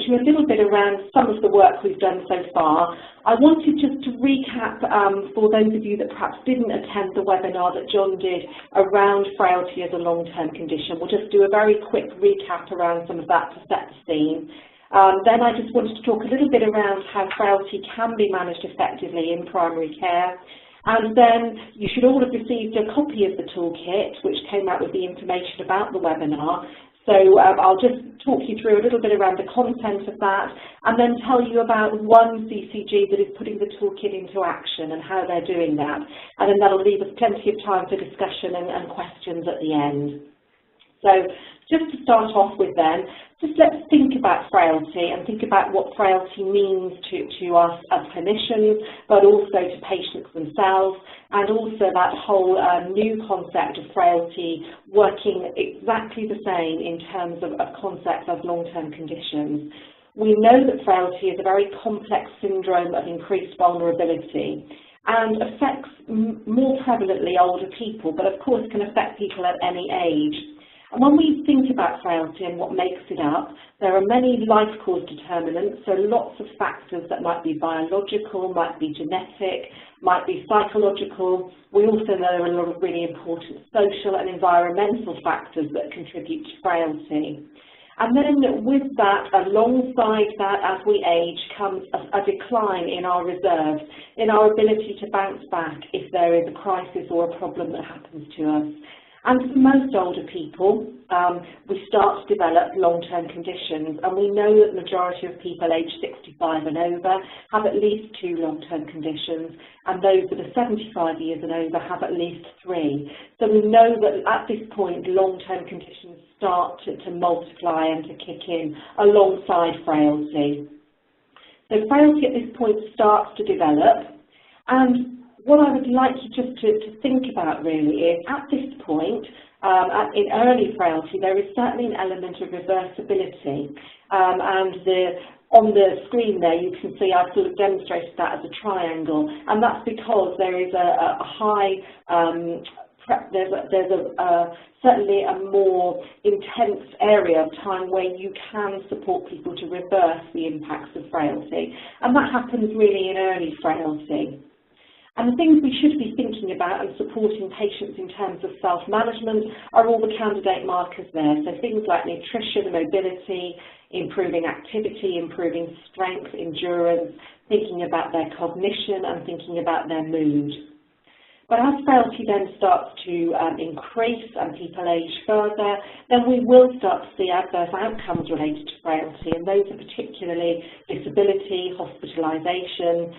to a little bit around some of the work we've done so far. I wanted just to recap for those of you that perhaps didn't attend the webinar that John did around frailty as a long-term condition. We'll just do a very quick recap around some of that to set the scene. Then I just wanted to talk a little bit around how frailty can be managed effectively in primary care. And then you should all have received a copy of the toolkit, which came out with the information about the webinar. So I'll just talk you through a little bit around the content of that, and then tell you about one CCG that is putting the toolkit into action and how they're doing that. And then that'll leave us plenty of time for discussion and questions at the end. So just to start off with then, just let's think about frailty and think about what frailty means to us as clinicians, but also to patients themselves, and also that whole new concept of frailty working exactly the same in terms of concepts as long-term conditions. We know that frailty is a very complex syndrome of increased vulnerability and affects more prevalently older people, but of course can affect people at any age. And when we think about frailty and what makes it up, there are many life cause determinants, so lots of factors that might be biological, might be genetic, might be psychological. We also know there are a lot of really important social and environmental factors that contribute to frailty. And then with that, alongside that, as we age, comes a decline in our reserves, in our ability to bounce back if there is a crisis or a problem that happens to us. And for most older people, we start to develop long-term conditions, and we know that the majority of people aged 65 and over have at least 2 long-term conditions, and those that are 75 years and over have at least 3. So we know that at this point, long-term conditions start to multiply and to kick in alongside frailty. So frailty at this point starts to develop, and what I would like you just to think about really is, at this point, in early frailty, there is certainly an element of reversibility. And on the screen there, you can see I've sort of demonstrated that as a triangle, and that's because there is a high, there's certainly a more intense area of time where you can support people to reverse the impacts of frailty, and that happens really in early frailty. And the things we should be thinking about and supporting patients in terms of self-management are all the candidate markers there. So things like nutrition, mobility, improving activity, improving strength, endurance, thinking about their cognition and thinking about their mood. But as frailty then starts to increase and people age further, then we will start to see adverse outcomes related to frailty, and those are particularly disability, hospitalisation,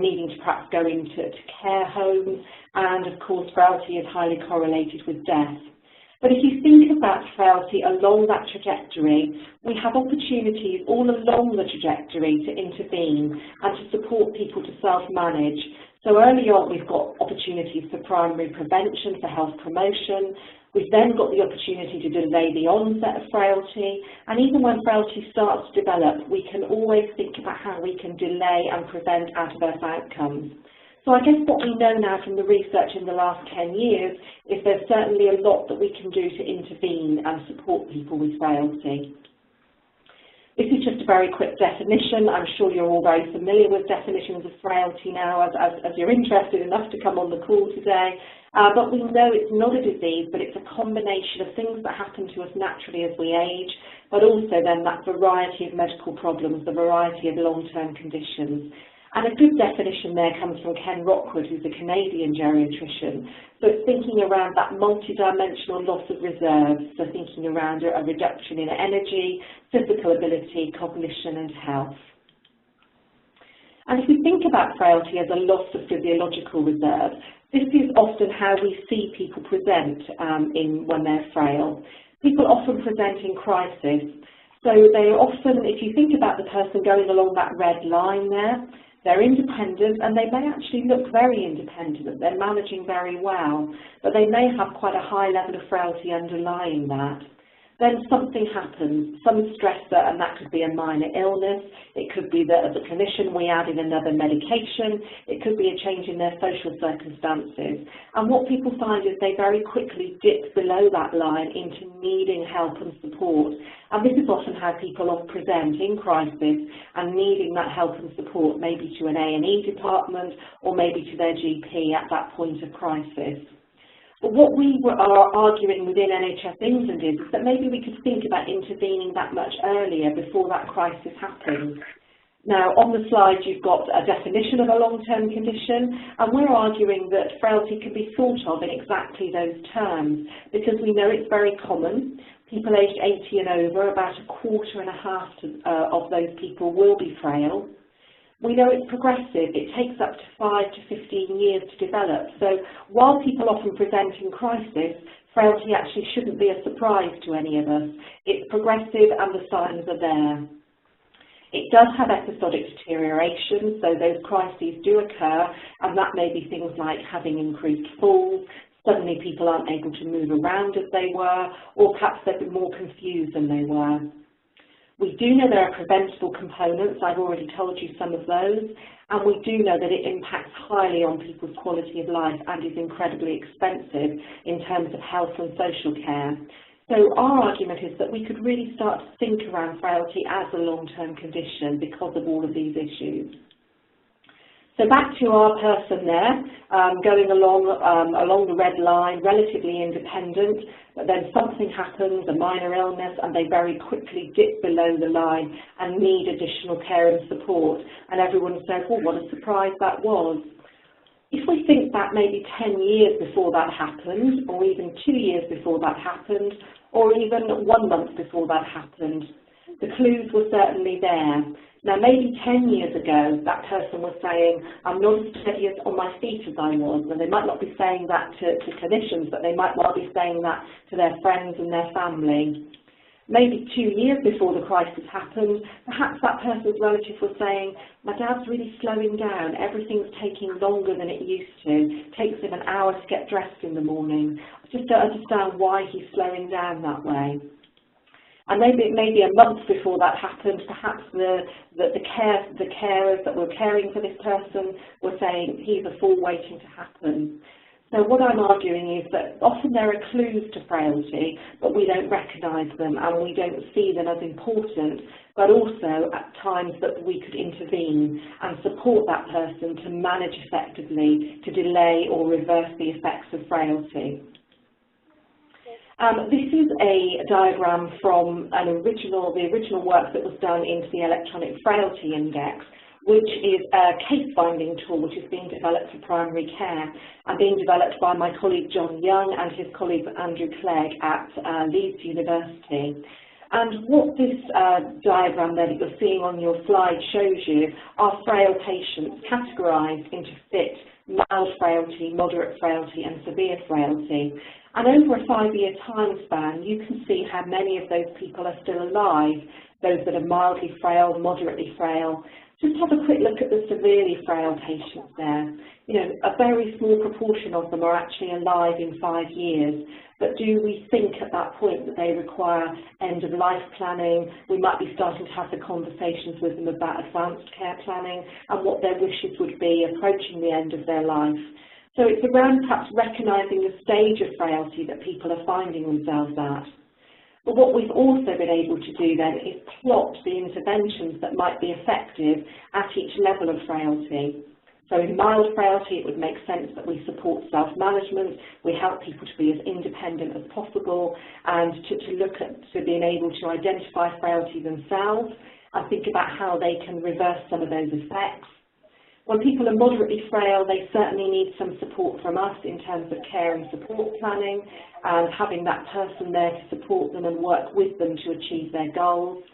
needing to perhaps go into care homes, and of course frailty is highly correlated with death. But if you think about frailty along that trajectory, we have opportunities all along the trajectory to intervene and to support people to self-manage. So early on, we've got opportunities for primary prevention, for health promotion. We've then got the opportunity to delay the onset of frailty. And even when frailty starts to develop, we can always think about how we can delay and prevent adverse outcomes. So I guess what we know now from the research in the last 10 years is there's certainly a lot that we can do to intervene and support people with frailty. This is just a very quick definition. I'm sure you're all very familiar with definitions of frailty now as you're interested enough to come on the call today. But we know it's not a disease, but it's a combination of things that happen to us naturally as we age, but also then that variety of medical problems, the variety of long-term conditions. And a good definition there comes from Ken Rockwood, who's a Canadian geriatrician. So it's thinking around that multidimensional loss of reserves, so thinking around a reduction in energy, physical ability, cognition and health. And if we think about frailty as a loss of physiological reserve, this is often how we see people present when they're frail. People often present in crisis. So they often, if you think about the person going along that red line there, they're independent, and they may actually look very independent. They're managing very well, but they may have quite a high level of frailty underlying that. then something happens, some stressor, and that could be a minor illness. It could be that as a clinician we add in another medication. It could be a change in their social circumstances. And what people find is they very quickly dip below that line into needing help and support. And this is often how people present in crisis and needing that help and support, maybe to an A&E department or maybe to their GP at that point of crisis. But what we are arguing within NHS England is that maybe we could think about intervening that much earlier before that crisis happens. Now, on the slide you've got a definition of a long-term condition, and we're arguing that frailty can be thought of in exactly those terms, because we know it's very common. People aged 80 and over, about 1.25% of those people will be frail. We know it's progressive. It takes up to 5 to 15 years to develop. So while people often present in crisis, frailty actually shouldn't be a surprise to any of us. It's progressive and the signs are there. It does have episodic deterioration, so those crises do occur, and that may be things like having increased falls, suddenly people aren't able to move around as they were, or perhaps they're more confused than they were. We do know there are preventable components. I've already told you some of those, and we do know that it impacts highly on people's quality of life and is incredibly expensive in terms of health and social care. So our argument is that we could really start to think around frailty as a long-term condition because of all of these issues. So back to our person there, going along the red line, relatively independent, but then something happens, a minor illness, and they very quickly dip below the line and need additional care and support. And everyone says, well, what a surprise that was. If we think back maybe 10 years before that happened, or even 2 years before that happened, or even 1 month before that happened, the clues were certainly there. Now, maybe 10 years ago, that person was saying, I'm not as steady on my feet as I was, and they might not be saying that to clinicians, but they might well be saying that to their friends and their family. Maybe 2 years before the crisis happened, perhaps that person's relative was saying, my dad's really slowing down, everything's taking longer than it used to, it takes him an hour to get dressed in the morning. I just don't understand why he's slowing down that way. And maybe a month before that happened, perhaps the carers that were caring for this person were saying he's a fall waiting to happen. So what I'm arguing is that often there are clues to frailty, but we don't recognise them and we don't see them as important, but also at times that we could intervene and support that person to manage effectively, to delay or reverse the effects of frailty. This is a diagram from the original work that was done into the electronic Frailty Index, which is a case-finding tool which is being developed for primary care and being developed by my colleague John Young and his colleague Andrew Clegg at Leeds University. And what this diagram there that you're seeing on your slide shows you are frail patients categorised into fit, mild frailty, moderate frailty and severe frailty. And over a 5-year time span, you can see how many of those people are still alive, those that are mildly frail, moderately frail. Just have a quick look at the severely frail patients there. You know, a very small proportion of them are actually alive in 5 years. But do we think at that point that they require end-of-life planning? We might be starting to have the conversations with them about advanced care planning and what their wishes would be approaching the end of their life. So it's around perhaps recognising the stage of frailty that people are finding themselves at. But what we've also been able to do then is plot the interventions that might be effective at each level of frailty. So in mild frailty, it would make sense that we support self-management, we help people to be as independent as possible and to look at being able to identify frailty themselves and think about how they can reverse some of those effects. When people are moderately frail, they certainly need some support from us in terms of care and support planning and having that person there to support them and work with them to achieve their goals.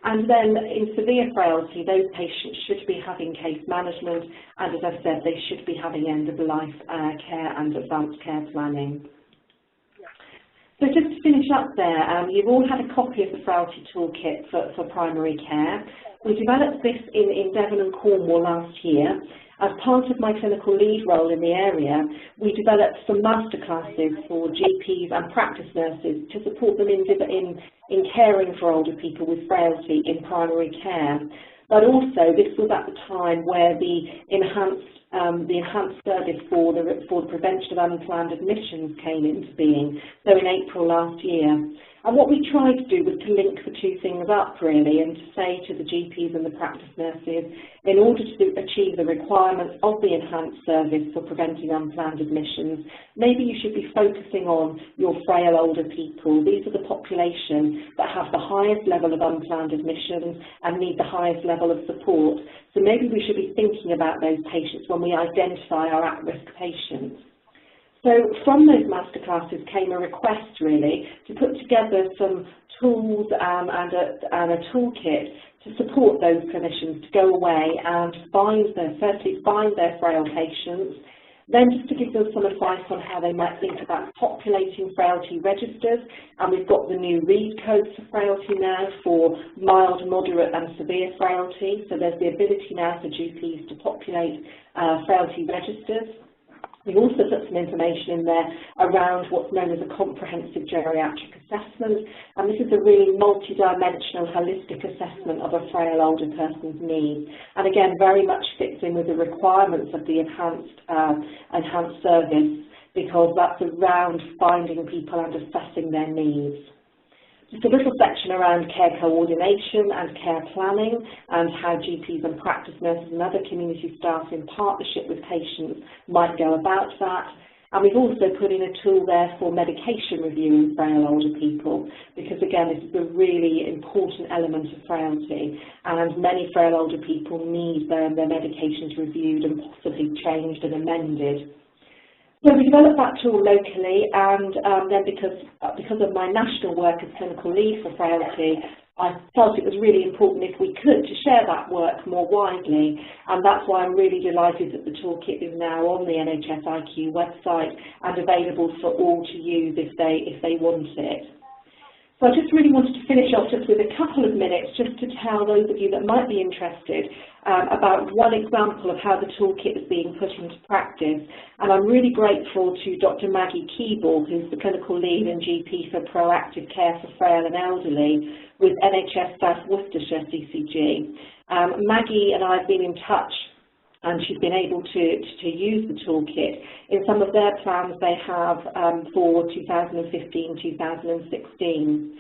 And then in severe frailty, those patients should be having case management and, as I've said, they should be having end-of-life care and advanced care planning. So just to finish up there, you've all had a copy of the Frailty Toolkit for primary care. We developed this in Devon and Cornwall last year, As part of my clinical lead role in the area, we developed some masterclasses for GPs and practice nurses to support them in caring for older people with frailty in primary care. But also, this was at the time where the enhanced service for the prevention of unplanned admissions came into being, so in April last year. And what we tried to do was to link the two things up, really, and to say to the GPs and the practice nurses, in order to achieve the requirements of the enhanced service for preventing unplanned admissions, maybe you should be focusing on your frail older people. These are the population that have the highest level of unplanned admissions and need the highest level of support. So maybe we should be thinking about those patients when we identify our at-risk patients. So from those masterclasses came a request, really, to put together some tools and a toolkit to support those clinicians to go away and firstly find their frail patients, then just to give them some advice on how they might think about populating frailty registers. And we've got the new read codes for frailty now for mild, moderate and severe frailty. So there's the ability now for GPs to populate frailty registers. We've also put some information in there around what's known as a comprehensive geriatric assessment, and this is a really multi-dimensional holistic assessment of a frail older person's needs, and again very much fits in with the requirements of the enhanced service, because that's around finding people and assessing their needs. Just a little section around care coordination and care planning and how GPs and practice nurses and other community staff in partnership with patients might go about that. And we've also put in a tool there for medication review in frail older people, because again this is a really important element of frailty, and many frail older people need their medications reviewed and possibly changed and amended. So we developed that tool locally, and then because of my national work as clinical lead for frailty, I felt it was really important, if we could, to share that work more widely, and that's why I'm really delighted that the toolkit is now on the NHS IQ website and available for all to use if they want it. So I just really wanted to finish off just with a couple of minutes just to tell those of you that might be interested about one example of how the toolkit is being put into practice. And I'm really grateful to Dr. Maggie Keeble, who's the clinical lead and GP for proactive care for frail and elderly with NHS South Worcestershire CCG. Maggie and I have been in touch, and she's been able to use the toolkit in some of their plans they have for 2015-2016.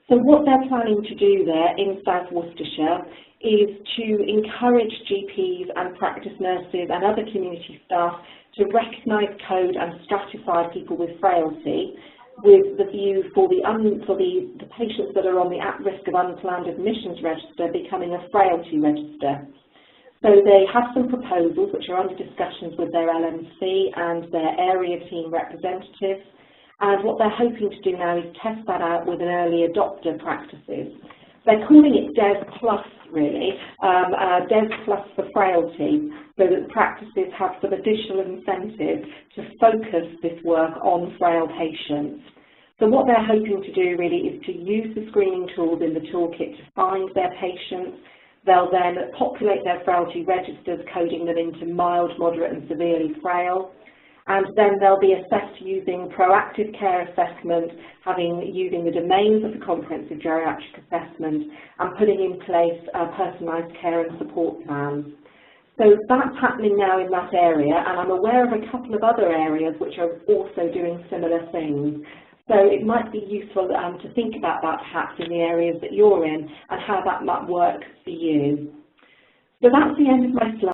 So what they're planning to do there in South Worcestershire is to encourage GPs and practice nurses and other community staff to recognise, code and stratify people with frailty, with the view for the patients that are on the at-risk of unplanned admissions register becoming a frailty register. So they have some proposals which are under discussions with their LMC and their area team representatives, and what they're hoping to do now is test that out with an early adopter practices. They're calling it DES Plus, really, DES Plus for frailty, so that practices have some additional incentive to focus this work on frail patients. So what they're hoping to do really is to use the screening tools in the toolkit to find their patients. They'll then populate their frailty registers, coding them into mild, moderate and severely frail, and then they'll be assessed using proactive care assessment, using the domains of the comprehensive geriatric assessment and putting in place personalised care and support plans. So that's happening now in that area, and I'm aware of a couple of other areas which are also doing similar things. So it might be useful to think about that perhaps in the areas that you're in and how that might work for you. So that's the end of my slide.